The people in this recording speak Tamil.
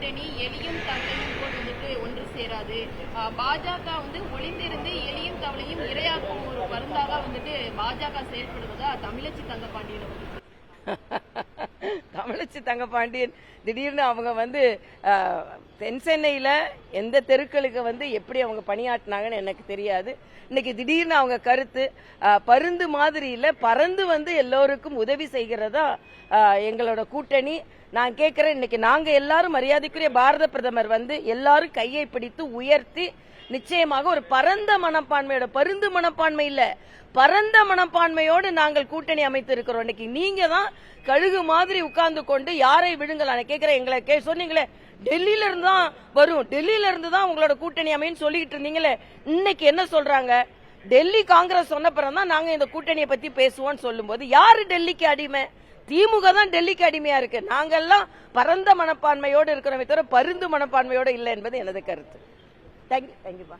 கூட்டணி எலியும் தவளையும் போல் வந்துட்டு ஒன்று சேராது. பாஜக வந்து ஒளிந்திருந்து எலியும் தவளையும் இரையாக்கும் ஒரு பருந்தாக வந்துட்டு பாஜக செயல்படுவதா தமிழச்சி தங்கபாண்டியன் தமிழச்சி தங்கபாண்டியன் திடீர்னு அவங்க வந்து தென் சென்னையில எந்த தெருக்களுக்கு வந்து எப்படி அவங்க பணியாற்றினாங்கன்னு எனக்கு தெரியாது. இன்னைக்கு திடீர்னு அவங்க கருத்து பருந்து மாதிரி இல்ல, பறந்து வந்து எல்லோருக்கும் உதவி செய்கிறதா எங்களோட கூட்டணி. நான் கேட்கிறேன், இன்னைக்கு நாங்க எல்லாரும் மரியாதைக்குரிய பாரத பிரதமர் வந்து எல்லாரும் கையை பிடித்து உயர்த்தி நிச்சயமாக ஒரு பரந்த மனப்பான்மையோட, பருந்து மனப்பான்மை இல்ல, பரந்த மனப்பான்மையோடு நாங்கள் கூட்டணி அமைத்து இருக்கிறோம். இன்னைக்கு நீங்க தான் கழுகு மாதிரி உட்கார்ந்து கொண்டு யாரை விடுங்களா கேட்கிறேன். எங்களை சொன்னீங்களே டெல்லியில இருந்து தான் வரும், டெல்லியில இருந்து தான் உங்களோட கூட்டணி அமைன்னு சொல்லிட்டு இருந்தீங்களே, இன்னைக்கு என்ன சொல்றாங்க? டெல்லி காங்கிரஸ் சொன்ன பிறகுதான் நாங்க இந்த கூட்டணியை பத்தி பேசுவோம்னு சொல்லும் போது யாரு டெல்லிக்கு அடிமை? திமுக தான் டெல்லிக்கு அடிமையா இருக்கு. நாங்கெல்லாம் பரந்த மனப்பான்மையோடு இருக்கிறோமே தவிர பருந்து மனப்பான்மையோடு இல்லை என்பது எனது கருத்து. தேங்க்யூப்பா.